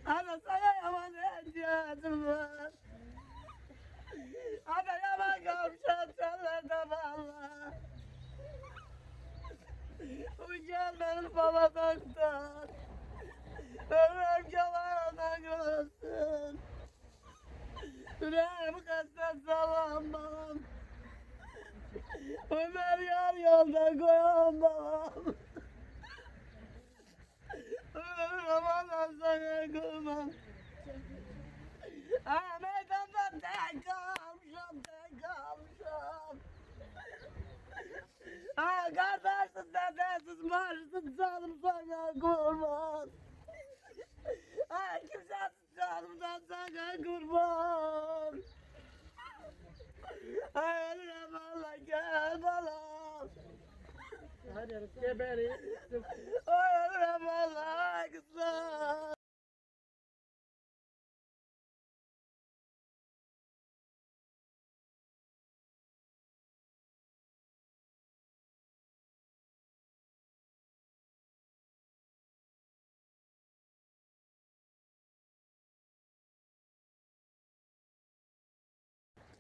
Ana sana yaman ihtiyacım var. Ana yaman kavşak çarlarda valla. Bu gel benim babadan tutar. Ömrüm yalandan görsün. Yüreğim kastet salam balam. Ömer yar yolda koyan balam. Ramazan sana kılmam. Ha meydanda tek kalmışım, tek kalmışım. Ha kardeşsiz, dedesiz, maaşsız canım sana kurban. Ha kimsesiz canımdan sana kurban. Ha ölürüm valla gel balam. Hadi geberi. Ölürüm valla kızım.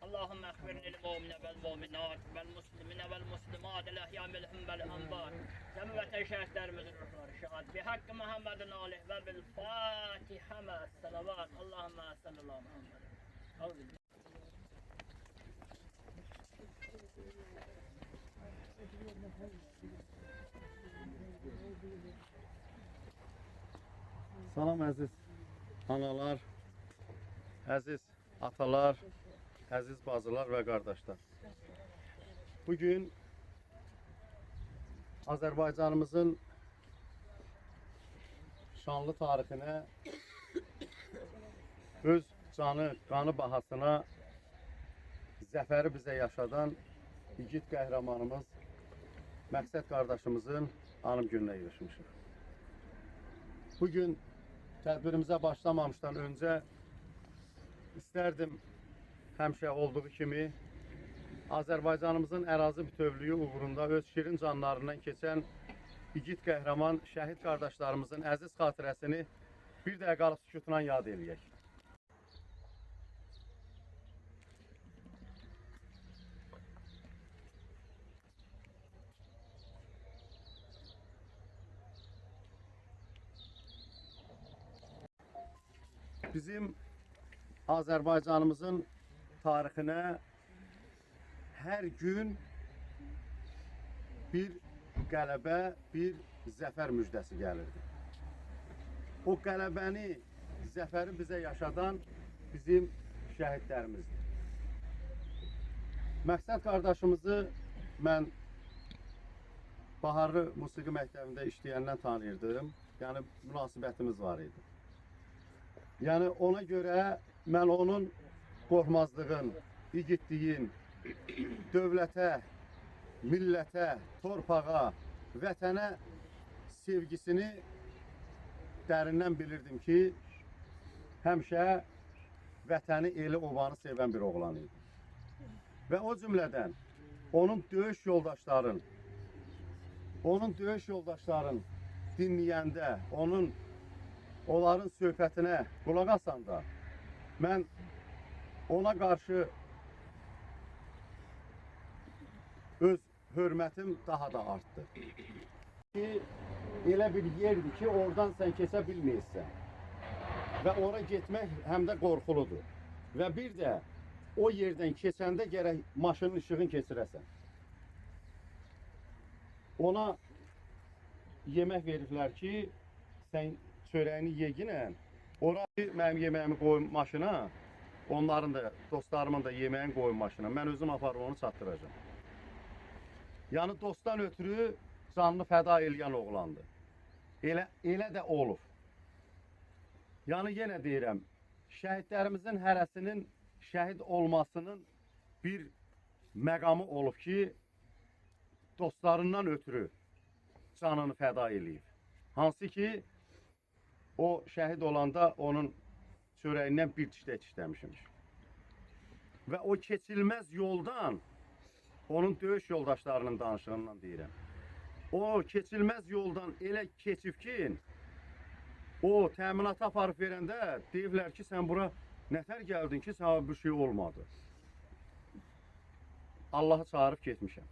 اللهم اغفر للمؤمنين والمؤمنات والمسلمين والمسلمات الاحياء منهم والاموات جميع شهدائنا الرشاد بحق محمد عليه وبالفاتحه مع الصلوات اللهم صل على محمد. أعوذ بالله. Salam əziz analar, əziz atalar, əziz bacılar və qardaşlar. Bugün Azərbaycanımızın şanlı tarixinə, öz canı, qanı bahasına zəfəri bizə yaşadan igid qəhrəmanımız Məqsəd qardaşımızın anım gününə yığışmışıq. Bugün tədbirimizə başlamamışdan öncə istərdim həmişə olduğu kimi Azərbaycanımızın ərazi bütövlüyü uğrunda öz şirin canlarından keçən igid qəhrəman şəhid qardaşlarımızın əziz xatirəsini bir dəqiqəlik sükutla yad eləyək. Bizim Azərbaycanımızın tarixinə hər gün bir qələbə, bir zəfər müjdəsi gəlirdi. O qələbəni, zəfəri bizə yaşadan bizim şəhidlərimizdir. Məqsəd qardaşımızı mən Baharlı Musiqi Məktəbində işləyəndən tanıyırdım. Yəni münasibətimiz var idi. Yəni ona görə mən onun qorxmazlığın, igidliyin, dövlətə, millətə, torpağa, vətənə sevgisini dərindən bilirdim ki, həmişə vətəni, eli, obanı sevən bir oğlan idi. Və o cümlədən onun döyüş yoldaşların dinləyəndə, onların söhbətinə qulaq asanda mən ona qarşı öz hörmətim daha da artdı. Elə bir yerdir ki, oradan sən keçə bilməyirsən və ora getmək həm də qorxuludur. Və bir də o yerdən keçəndə gərək maşının işığını keçirəsən. Ona yemək veriblər ki, sən çörəyini yeginən, orayı mənim yeməyimi qoyun maşına, onların da, dostlarımın da yeməyin qoyun maşına. Mən özüm aparıb onu çatdıracağım. Yəni dostdan ötürü canını fəda eləyən oğlandır. Elə də olub. Yəni yenə deyirəm, şəhidlərimizin hərəsinin şəhid olmasının bir məqamı olub ki, dostlarından ötürü canını fəda eləyib. Hansı ki, o şəhid olanda onun çörəyindən bir çişləmişim. Və o keçilməz yoldan, onun döyüş yoldaşlarının danışığından deyirəm. O keçilməz yoldan elə keçib ki, O təminata aparıb verəndə deyiblər ki, sən bura nətər gəldin ki, sənə bir şey olmadı. Allahı çağırıb getmişəm.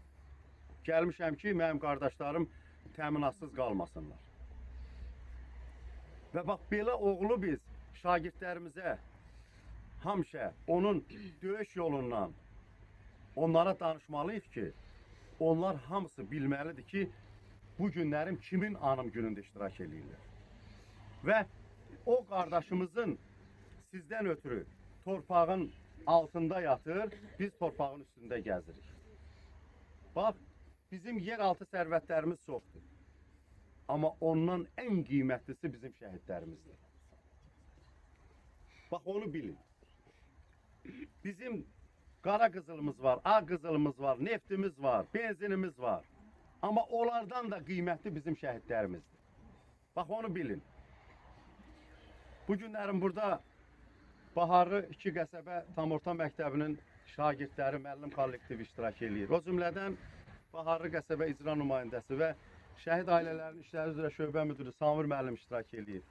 Gəlmişəm ki, mənim qardaşlarım təminatsız qalmasınlar. Və bax, belə oğlu biz şagirdlərimizə həmişə onun döyüş yolundan onlara danışmalıyıq ki, onlar hamısı bilməlidir ki, bu günlərim kimin anım günündə iştirak edirlər. Və o qardaşımızın sizdən ötürü torpağın altında yatır, biz torpağın üstündə gəzirik. Bax, bizim yeraltı sərvətlərimiz çoxdur. Amma ondan ən qiymətlisi bizim şəhidlərimizdir. Bax, onu bilin. Bizim qara qızılımız var, ağ qızılımız var, neftimiz var, benzinimiz var. Amma onlardan da qiymətli bizim şəhidlərimizdir. Bax, onu bilin. Bu günlərin burada Baharlı 2 qəsəbə tam orta məktəbinin şagirdləri, müəllim kollektivi iştirak edir. O cümlədən Baharlı qəsəbə icra nümayəndəsi və şəhid ailələrinin işləri üzrə şöbə müdürü Samir müəllim iştirak edir.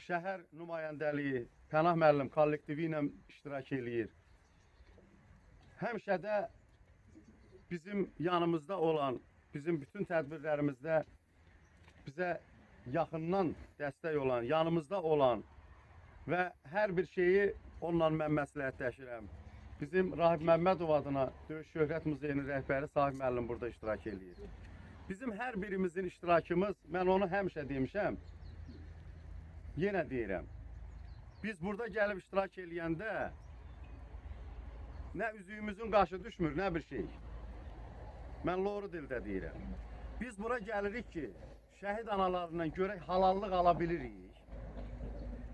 Şəhər nümayəndəliyi Pənah müəllim kollektivi ilə iştirak edir. Həmişə də bizim yanımızda olan, bizim bütün tədbirlərimizdə bizə yaxından dəstək olan, yanımızda olan və hər bir şeyi onunla mən məsləhətləşirəm. Bizim Rahib Məmmədov adına Döyüş Şöhrət Muzeyinin rəhbəri Sahib müəllim burada iştirak edir. Bizim hər birimizin iştirakımız, mən onu həmişə demişəm, yenə deyirəm. Biz burada gəlib iştirak eləyəndə nə üzüyümüzün qaşı düşmür, nə bir şey. Mən loru dildə deyirəm. Biz bura gəlirik ki, şəhid analarından görək halallıq ala bilirik.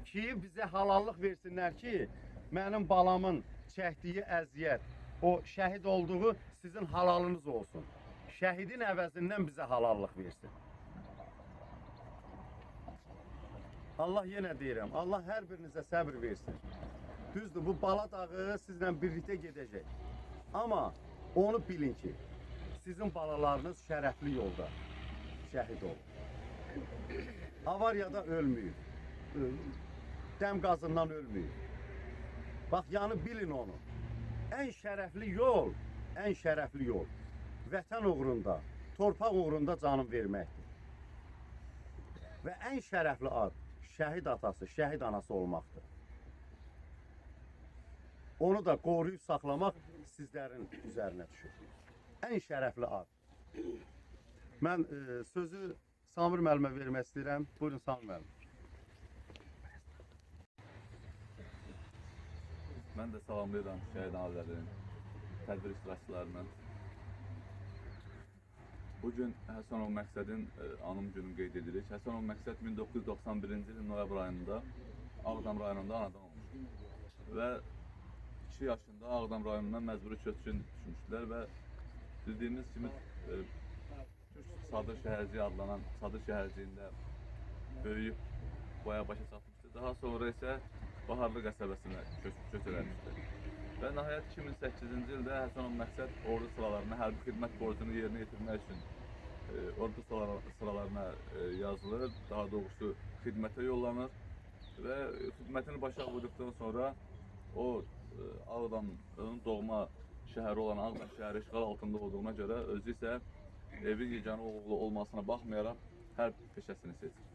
Ki, bizə halallıq versinlər ki, mənim balamın çəkdiyi əziyyət, o şəhid olduğu sizin halalınız olsun. Şəhidin əvəzindən bizə halallıq versin. Allah yenə deyirəm, Allah hər birinizə səbir versin. Düzdür, bu bala dağı sizlə birlikdə gedəcək. Amma onu bilin ki, sizin balalarınız şərəfli yolda şəhid olur. Avariyada ölmüyür. Dəm qazından ölmüyür. Bax, yəni bilin onu. Ən şərəfli yol, ən şərəfli yol vətən uğrunda, torpaq uğrunda canım verməkdir. Və ən şərəfli ad şəhid atası, şəhid anası olmaqdır. Onu da qoruyub saxlamaq sizlərin üzərinə düşür. Ən şərəfli ad. Mən sözü Samir müəllimə vermək istəyirəm. Buyurun Samir müəllim. Mən də salamlayıram şəhid ailələrinin, tədbir iştirakçılarının. Bugün Həsənov Məqsədin anım gününü qeyd edirik. Həsənov Məqsəd 1991-ci ilin noyabr ayında Ağdam rayonunda anadan olmuşdur. Və 2 yaşında Ağdam rayonundan məcburi köçkün düşmüşdülər və bildiyimiz kimi Türk Sadır şəhərciyi adlanan Sadır şəhərciyində böyüyüb boya başa çatmışdır. Daha sonra isə Baharlı qəsəbəsinə köç eləmişdir. Və nəhayət 2008-ci ildə Həsənov Məqsəd ordu sıralarına hərbi xidmət borcunu yerinə yetirmək üçün ordu sıralarına yazılır, daha doğrusu xidmətə yollanır və xidmətini başa vurduqdan sonra o Ağdamın doğma şəhəri olan Ağdam şəhəri işğal altında olduğuna görə özü isə evin yeganə oğlu olmasına baxmayaraq hərb peşəsini seçir.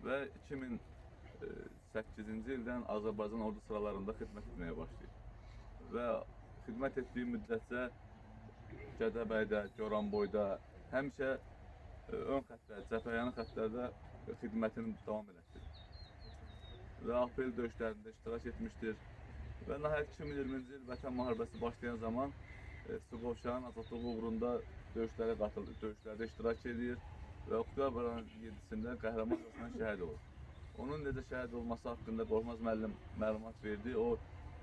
Və 2008-ci ildən Azərbaycan ordu sıralarında xidmət etməyə başlayır. Və xidmət etdiyi müddətcə Gədəbəydə, Goranboyda həmişə ön xətlər, cəbhəyanı xətlərdə xidmətini davam etdirir. Və aprel döyüşlərində iştirak etmişdir. Və nəhayət 2020-ci il Vətən müharibəsi başlayan zaman Suqovşanın azadlığı uğrunda döyüşlərdə iştirak edir və oktyabrın 7-sində qəhrəmancasına şəhid olur. Onun necə şəhid olması haqqında Qorxmaz müəllim məlumat verdi. O,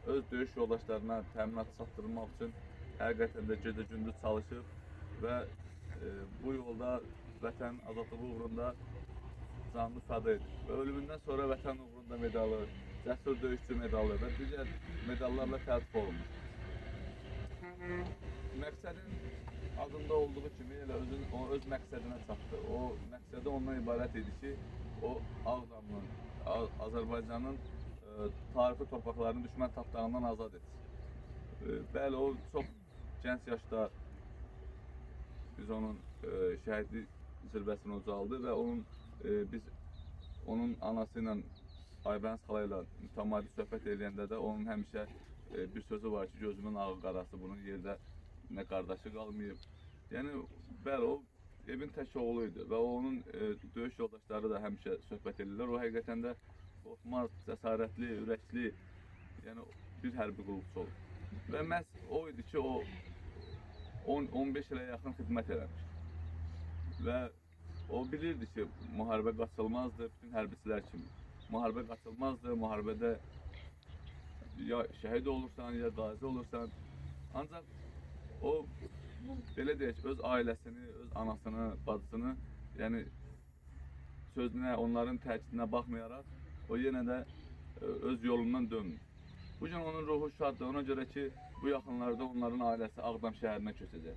öz döyüş yoldaşlarına təminat çatdırmaq üçün həqiqətən də gecə-gündüz çalışıb və bu yolda Vətən azadlığı uğrunda canını fəda edir. Və ölümündən sonra Vətən uğrunda medalı, Cəsur döyüşçü medalı və digər medallarla təltif olunmuş. Məqsədin adında olduğu kimi elə öz məqsədinə çatdı. O məqsədi ondan ibarət idi ki, o Ağdamın, Azərbaycanın tarixi torpaqlarını düşmən tapdağından azad etsin. Bəli, o çox gənc yaşda biz onun şəhidlik zirvəsinə ucaldı və biz onun anası ilə Aybəniz xala ilə mütəmadi söhbət edəndə də onun həmişə bir sözü var ki, gözümün ağı qarası, bunun yerdə nə qardaşı qalmayıb. Yəni, bəli, o evin tək oğlu idi və onun döyüş yoldaşları da həmişə söhbət edirlər. O həqiqətən də qorxmaz, cəsarətli, ürəkli, yəni bir hərbi qulluqçu olub. Və məhz o idi ki, o 10-15 ilə yaxın xidmət eləmiş. Və o bilirdi ki, müharibə qaçılmazdı, bütün hərbçilər kimi. Müharibə qaçılmazdı, müharibədə ya şəhid olursan, ya qazi olursan. Ancaq o, belə deyək, öz ailəsini, öz anasını, bacısını, yəni sözünə, onların təkidinə baxmayaraq, o yenə də öz yolundan dönmür. Bugün onun ruhu şaddır, ona görə ki, bu yaxınlarda onların ailəsi Ağdam şəhərinə köçəcək.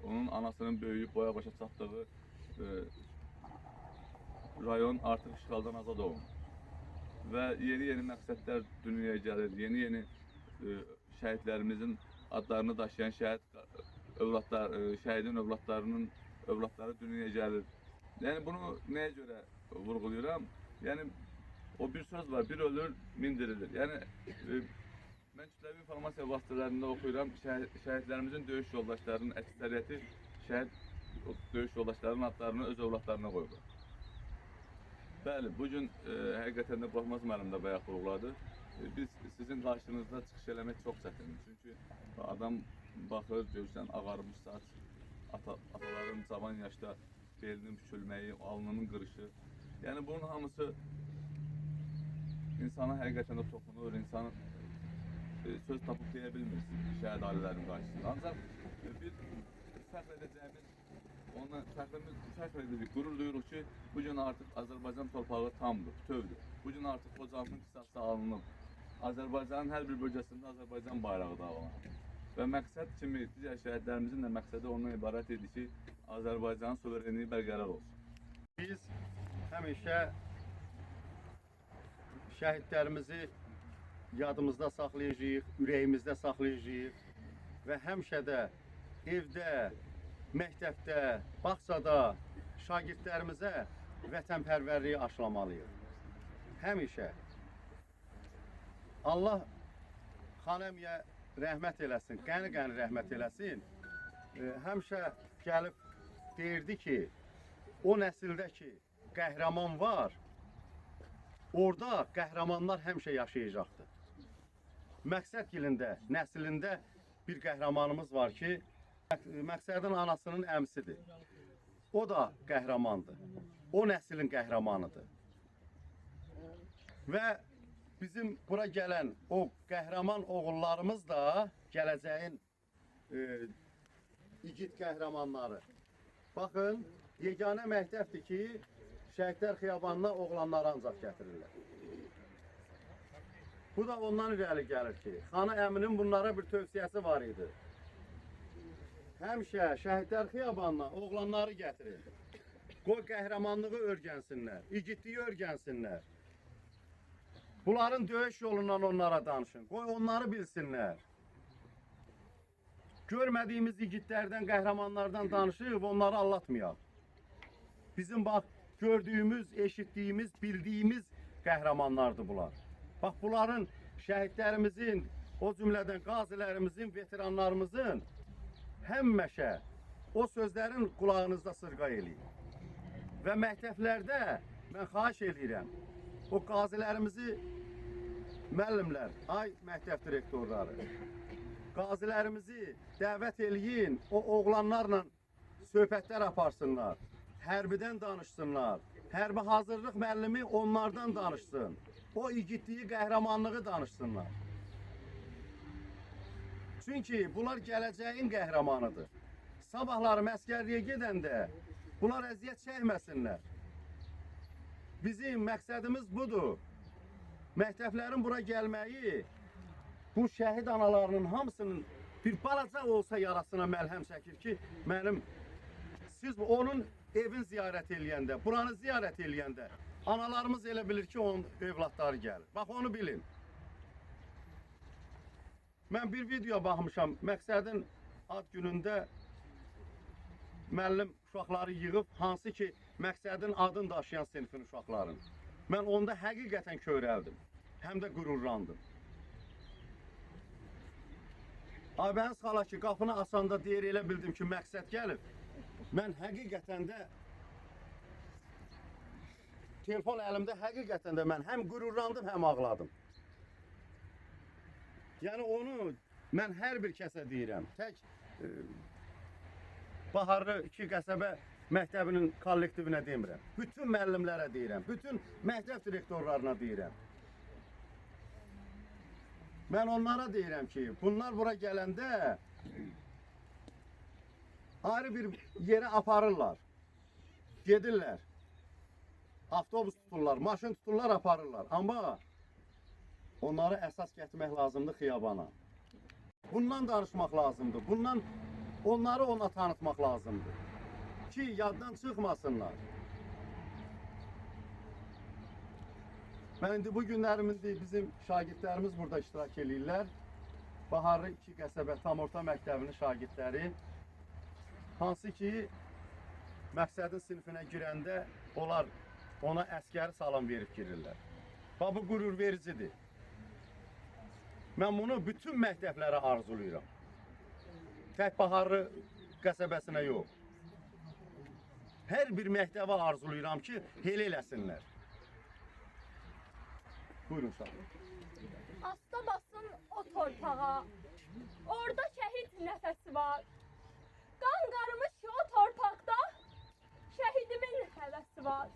Onun anasının böyüyüb boya başa çatdığı rayon artıq işğaldan azad olunur. Və yeni məqsədlər dünyaya gəlir, yeni şəhidlərimizin adlarını daşıyan şəhidin övladları dünyaya gəlir. Yəni bunu nəyə görə vurğulayıram? Yəni o bir söz var, bir ölür, min dirilir. Yəni mən kütləvi informasiya vasitələrində oxuyuram, şəhidlərimizin döyüş yoldaşlarının əksəriyyəti döyüş yoldaşlarının adlarını öz övladlarına qoyublar. Bəli, bugün həqiqətən də Qorxmaz müəllim də bayaq vurğuladı. Biz sizin qarşınızda çıxış eləmək çox çətindir. Çünki adam baxır, görürsən, ağarmış saç, ataların cavan yaşda belinin bükülməyi, alnının qırışı. Yəni bunun hamısı insana həqiqətən də toxunur, insanın söz tapıb deyə bilmirsin şəhid ailələrinin qarşısında. Ancaq bir fəxr edəcəyimiz, onunla fəxr edirik, qürur duyuruq ki, bugün artıq Azərbaycan torpağı tamdır, bütövdür. Bugün artıq o canın qisası alınıb. Azərbaycanın hər bir bölgəsində Azərbaycan bayrağı dağlanır. Və məqsəd kimi digər şəhidlərimizin də məqsədi ondan ibarət idi ki, Azərbaycanın suverenliyi bərqərar olsun. Biz həmişə şəhidlərimizi yadımızda saxlayacağıq, ürəyimizdə saxlayacağıq və həmişə də evdə, məktəbdə, bağçada şagirdlərimizə vətənpərvərliyi aşılamalıyıq. Həmişə. Allah xanəmiyə rəhmət eləsin, qəni-qəni rəhmət eləsin. Həmişə gəlib deyirdi ki, o nəsildə ki, qəhrəman var, orada qəhrəmanlar həmişə yaşayacaqdır. Məqsəd ilində, nəslində bir qəhrəmanımız var ki, Məqsədin anasının əmsidir. O da qəhrəmandır. O nəslin qəhrəmanıdır. Və bizim bura gələn o qəhrəman oğullarımız da gələcəyin igid qəhrəmanları. Baxın, yeganə məktəbdir ki, Şəhidlər Xiyabanına oğlanları ancaq gətirirlər. Bu da ondan irəli gəlir ki, Xana əminin bunlara bir tövsiyəsi var idi. Həmişə Şəhidlər Xiyabanına oğlanları gətirir. Qoy qəhrəmanlığı örgənsinlər, igidliyi örgənsinlər. Bunların döyüş yolundan onlara danışın, qoy onları bilsinlər. Görmədiyimiz igidlərdən, qəhrəmanlardan danışıb onları anlatmayaq. Bizim bax, gördüyümüz, eşitdiyimiz, bildiyimiz qəhrəmanlardır bunlar. Bax, bunların şəhidlərimizin, o cümlədən qazilərimizin, veteranlarımızın həmişə o sözlərin qulağınızda sırğa eləyin. Və məktəblərdə mən xahiş edirəm, o qazilərimizi, müəllimlər, ay məktəb direktorları, qazilərimizi dəvət eləyin, o oğlanlarla söhbətlər aparsınlar, hərbidən danışsınlar, hərbi hazırlıq müəllimi onlardan danışsın, o igidliyi, qəhrəmanlığı danışsınlar. Çünki bunlar gələcəyin qəhrəmanıdır. Sabahları məskərliyə gedəndə bunlar əziyyət çəkməsinlər. Bizim məqsədimiz budur. Məktəblərin bura gəlməyi, bu şəhid analarının hamısının bir balaca olsa yarasına məlhəm çəkir ki, siz onun evin ziyarət eləyəndə, buranı ziyarət eləyəndə analarımız elə bilir ki, onun övladları gəlir. Bax, onu bilin. Mən bir video baxmışam, Məqsədin ad günündə müəllim uşaqları yığıb, hansı ki, Məqsədin adını daşıyan sinifin uşaqların. Mən onda həqiqətən kövrəldim, həm də qürurlandım. Aybəniz xala ki, qapını asanda deyir, elə bildim ki, Məqsəd gəlib. Mən həqiqətən də, telefon əlimdə həqiqətən də mən həm qürurlandım, həm ağladım. Yəni onu mən hər bir kəsə deyirəm. Tək Baharlı 2 qəsəbə məktəbinin kollektivinə demirəm. Bütün müəllimlərə deyirəm. Bütün məktəb direktorlarına deyirəm. Mən onlara deyirəm ki, bunlar bura gələndə ayrı bir yerə aparırlar. Gedirlər. Avtobus tuturlar, maşın tuturlar, aparırlar. Amma onları əsas gətirmək lazımdır xiyabana. Bundan danışmaq lazımdır. Bundan onları ona tanıtmaq lazımdır. Ki yaddan çıxmasınlar. Mən indi bu günlərimizdə bizim şagirdlərimiz burada iştirak edirlər. Baharlı 2 qəsəbə tam orta məktəbinin şagirdləri. Hansı ki, Məqsədin sinifinə girəndə onlar ona əskəri salam verib girirlər. Bu qürur vericidir. Mən bunu bütün məktəblərə arzulayıram. Tək Baharlı qəsəbəsinə yox. Hər bir məktəbə arzulayıram ki, elə eləsinlər. Buyurun uşaqlar. Asta basın o torpağa, orada şəhid nəfəsi var. Qan qarmış o torpaqda, şəhidimin həvəsi var.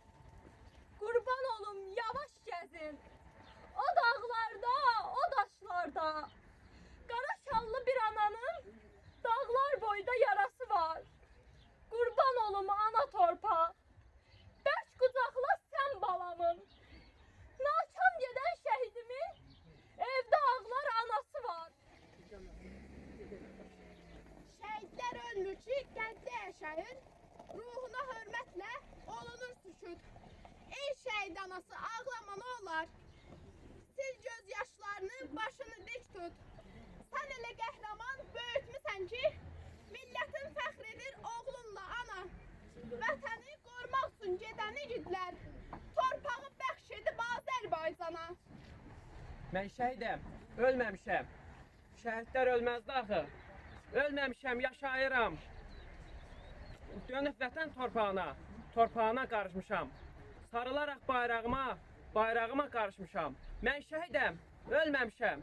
Qurban olum, yavaş gəzin, o dağlarda, o daşlarda. Qara şallı bir ananın dağlar boyda yarası var. Qurban olum ana torpaq, bərk qucaqla sən balamın. Naçam gedən şəhidimin evdə ağlar anası var. Şəhidlər ölmür ki, qənddə yaşayır, ruhuna hörmətlə olunur sükut. Ey şəhid anası, ağlama nə olar? Sil göz yaşlarını, başını dik tut. Sən elə qəhrəman böyütmüsən ki, millətin fəxr edir oğlunla ana. Vətəni qorumaq üçün gedən igidlər, torpağı bəxş edib Azərbaycana. Mən şəhidəm, ölməmişəm. Şəhidlər ölməzdi axı. Ölməmişəm, yaşayıram. Dönüb vətən torpağına qarışmışam. Sarılaraq bayrağıma qarışmışam. Mən şəhidəm, ölməmişəm.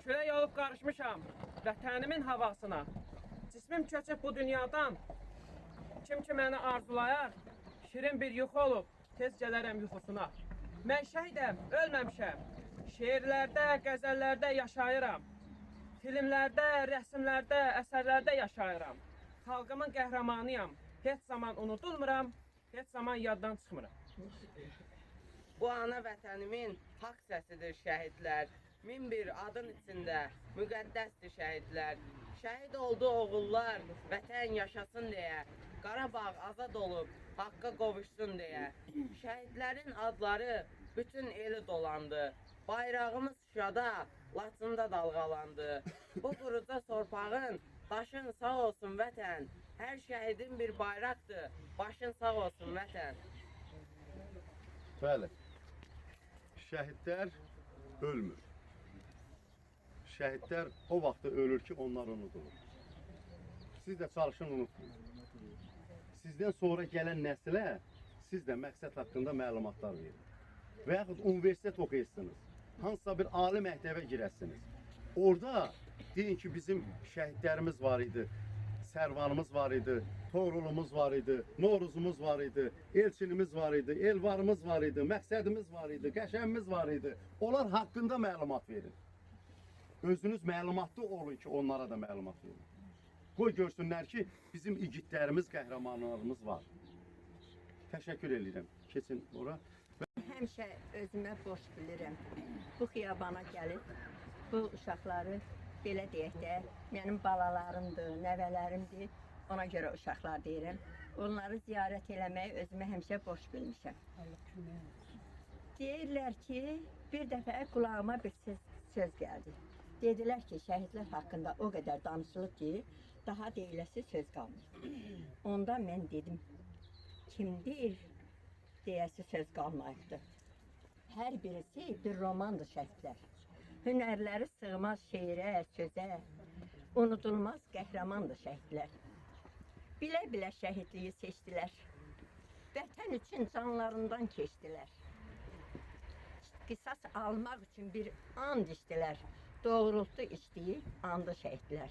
Külək olub qarışmışam vətənimin havasına. Cismim köçüb bu dünyadan. Kim ki məni arzulayar, şirin bir yuxu olub, tez gələrəm yuxusuna. Mən şəhidəm, ölməmişəm. Şeirlərdə, qəzəllərdə yaşayıram. Filmlərdə, rəsmlərdə, əsərlərdə yaşayıram. Xalqımın qəhrəmanıyam. Heç zaman unudulmuram, heç zaman yaddan çıxmıram. Bu ana vətənimin haqq səsidir şəhidlər. Min bir adın içində müqəddəsdir şəhidlər. Şəhid oldu oğullar, vətən yaşasın deyə. Qarabağ azad olub, haqqa qovuşsun deyə. Şəhidlərin adları bütün eli dolandı. Bayrağımız Şuşada, Laçında dalğalandı. Bu quruca torpağın, daşın sağ olsun vətən. Hər şəhidin bir bayraqdır, başın sağ olsun vətən. Bəli. Şəhidlər ölmür. Şəhidlər o vaxtda ölür ki, onlar unudulur. Siz də çalışın unutmayın. Sizdən sonra gələn nəsilə siz də məqsəd haqqında məlumatlar verin. Və yaxud universitet oxuyasınız. Hansısa bir ali məktəbə girəsiniz. Orada deyin ki, bizim şəhidlərimiz var idi. Sərvanımız var idi, Toğrulumuz var idi, Novruzumuz var idi, Elçinimiz var idi, Elvarımız var idi, Məqsədimiz var idi, Qəşəmimiz var idi. Onlar haqqında məlumat verin. Özünüz məlumatlı olun ki, onlara da məlumat verin. Qoy görsünlər ki, bizim igidlərimiz, qəhrəmanlarımız var. Təşəkkür edirəm. Keçin ora. Həmişə özümə boş bilirəm. Bu xiyabana gəlib, bu uşaqları belə deyək də, mənim balalarımdır, nəvələrimdir. Ona görə uşaqlar deyirəm. Onları ziyarət eləməyi özümə həmişə boş bilmişəm. Deyirlər ki, bir dəfə qulağıma bir söz gəldi. Dedilər ki, şəhidlər haqqında o qədər danışılıb ki, daha deyiləsi söz qalmır. Onda mən dedim, kim deyir, deyəsi söz qalmayıbdır. Hər birisi bir romandır şəhidlər. Hünərləri sığmaz şeirə, sözə, unudulmaz qəhrəmandır şəhidlər. Bilə-bilə şəhidliyi seçdilər. Vətən üçün canlarından keçdilər. Qisas almaq üçün bir and içdilər. Doğrultdu içdiyi andı şəhidlər.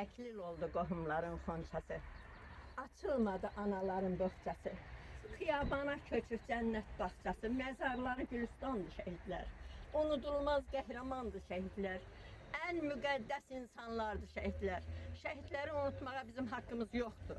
Əklil oldu qohumların xonçası. Açılmadı anaların boğçası. Xiyabana köçür cənnət bağçası. Məzarları gülüstandı şəhidlər. Unudulmaz qəhrəmandı şəhidlər. Ən müqəddəs insanlardı şəhidlər. Şəhidləri unutmağa bizim haqqımız yoxdur.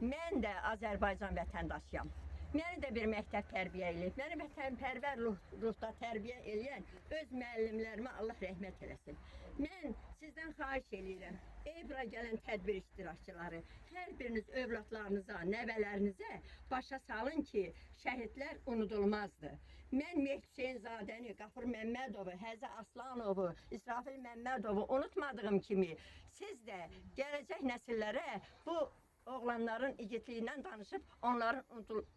Mən də Azərbaycan vətəndaşıyam. Məni də bir məktəb tərbiyə eləyib. Məni vətənpərvər ruhda tərbiyə eləyən öz müəllimlərimə Allah rəhmət eləsin. Mən sizdən xahiş eləyirəm. Ey bura gələn tədbir iştirakçıları, hər biriniz övladlarınıza, nəvələrinizə başa salın ki, şəhidlər unudulmazdır. Mən Mehdi Hüseynzadəni, Qafur Məmmədovu, Həzə Aslanovu, İsrafil Məmmədovu unutmadığım kimi, siz də gələcək nəsillərə bu oğlanların igidliyindən danışıb, onların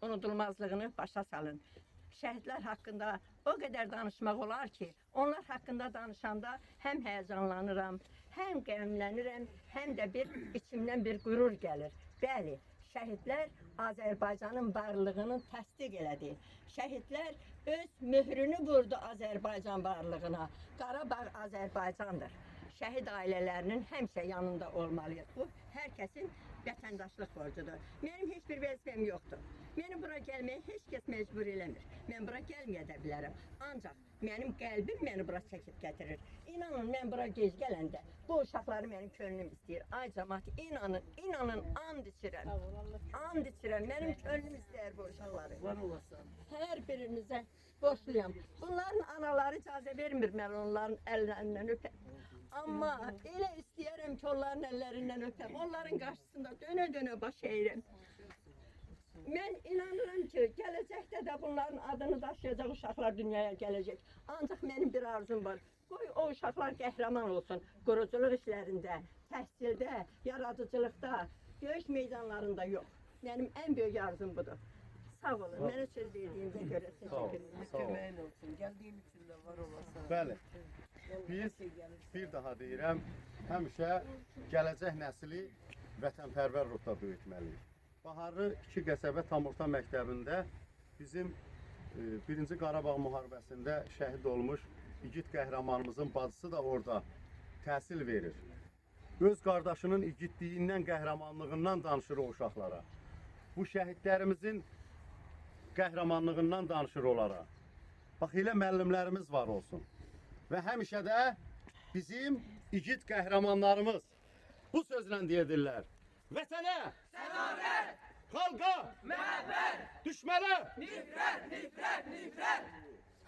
unudulmazlığını başa salın. Şəhidlər haqqında o qədər danışmaq olar ki, onlar haqqında danışanda həm həyəcanlanıram, həm qəmlənirəm, həm də içimdən bir qürur gəlir. Bəli, şəhidlər Azərbaycanın varlığını təsdiq elədi. Şəhidlər öz möhrünü vurdu Azərbaycan varlığına. Qarabağ Azərbaycandır. Şəhid ailələrinin həmişə yanında olmalıyıq. Bu, hər kəsin vətəndaşlıq borcudur. Mənim heç bir vəzifəm yoxdur. Məni bura gəlməyə heç kəs məcbur eləmir. Mən bura gəlməyə də bilərəm. Ancaq mənim qəlbim məni bura çəkib gətirir. İnanın, mən bura gec gələndə bu uşaqları mənim könlüm istəyir. Ay cəmaat, inanın, and içirəm. And içirəm, mənim könlüm istəyir bu uşaqları. Hər birinizə borçluyam. Bunların anaları icazə vermir mən onların əllərindən öpəm. Amma elə istəyərəm ki, onların əllərindən öpəm. Onların qarşısında dönə-dönə baş əyirəm. Mən inanıram ki, gələcəkdə də bunların adını daşıyacaq uşaqlar dünyaya gələcək. Ancaq mənim bir arzum var. Qoy o uşaqlar qəhrəman olsun. Quruculuq işlərində, təhsildə, yaradıcılıqda, döyüş meydanlarında yox. Mənim ən böyük arzum budur. Sağ olun, mənə söz verdiyinizə görə təşəkkür ederim. Köməyin olsun, gəldiyim üçün də var olasın. Bəli. Biz bir daha deyirəm, həmişə gələcək nəsli vətənpərvər ruhda böyütməliyik. Baharlı 2 qəsəbə tam orta məktəbində bizim 1-ci Qarabağ müharibəsində şəhid olmuş igid qəhrəmanımızın bacısı da orada təhsil verir. Öz qardaşının igidliyindən, qəhrəmanlığından danışır o uşaqlara. Bu şəhidlərimizin qəhrəmanlığından danışır onlara. Bax, elə müəllimlərimiz var olsun. Və həmişə də bizim igid qəhrəmanlarımız bu sözlə deyirlər. Vətənə sədaqət, xalqa məhəbbət, düşmənə nifrət, nifrət, nifrət.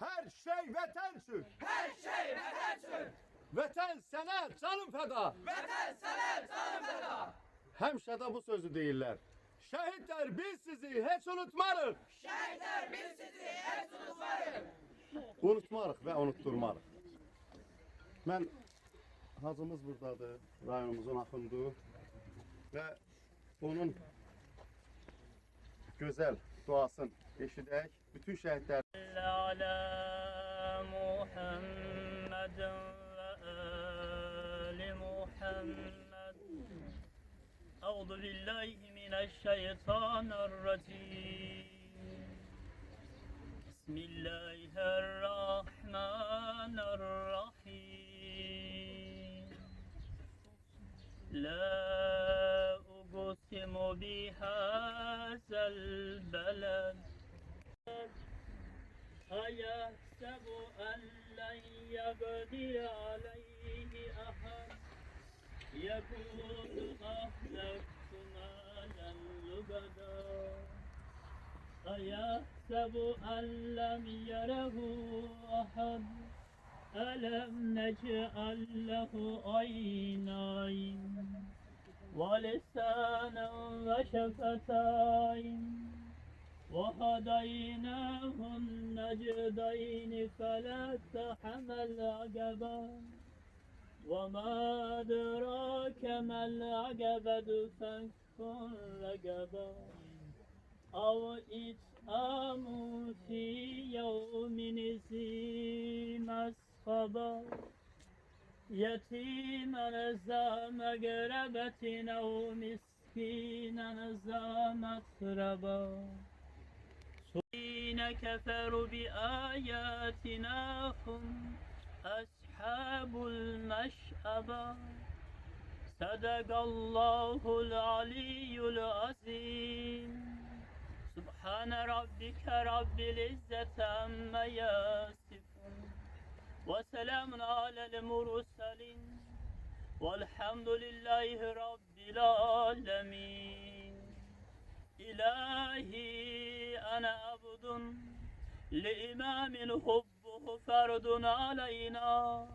Hər şey vətən üçün, hər şey vətən üçün. Vətən sənə canım fəda, vətən sənə canım fəda. Həmişə də bu sözü deyirlər. Şəhidlər, biz sizi heç unutmarıq. Şəhidlər, biz sizi heç unutmarıq. Unutmarıq və unutturmarıq. Mən, hacımız buradadır, rayonumuzun axındı və onun gözəl duasını eşidək. Bütün şəhidlər Alə Muhammedin və əli Muhammed. Əuzu billahi mineşşeytanirracim. Bismillahirrahmanirrahim. La uqsimu bihazal balad. Ayahsabu an lan yaqdir alayhi ahad. Yaqulu ahlaktu malan lubada. Ayahsabu an lam yarahu ahad. Alam nec'al lehu aynayn ولسانا وشفتين وهديناه النجدين فلا اقتحم العقبة وما أدراك ما العقبة فك رقبة أو إطعام في يوم ذي مسغبة يتيما ذا مقربة أو مسكينا ذا متربة الذين كفروا بآياتنا هم أصحاب المشأبة صدق الله العلي العظيم سبحان ربك رب العزة عما يصفون وسلام على المرسلين والحمد لله رب العالمين إلهي أنا عبد لإمام حبه فرض علينا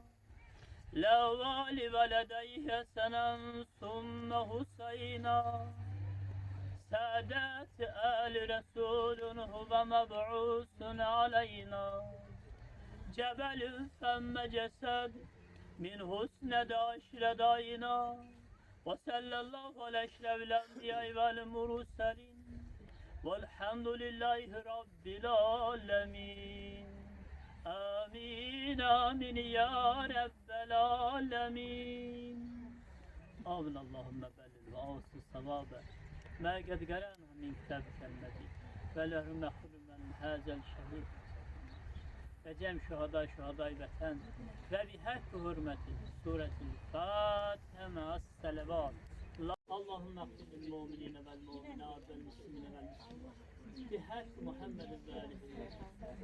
لا غالب لديه حسنا ثم حسينا سادات آل رسول هو مبعوث علينا جبل ثم جسد من حسن داشر داينا وصلى الله على أشرف الأنبياء والمرسلين والحمد لله رب العالمين آمين آمين يا رب العالمين آمين اللهم بلغ وأوصي الصواب ما قد قرأنا من كتابك المجيد فلهم نخل من هذا الشهيد فجم شهداء vətən və bihəqqi hürməti surətil Fatihə məs-sələvat Allahümme affidil mu'minine vel mu'minat vel muslimine vel muslimat bihaqqi Muhammedin ve alihi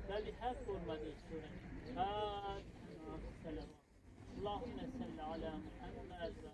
ve bihaqqi hürmeti surətil Fatihə məs-sələvat Allahümme salli ala Muhammed ve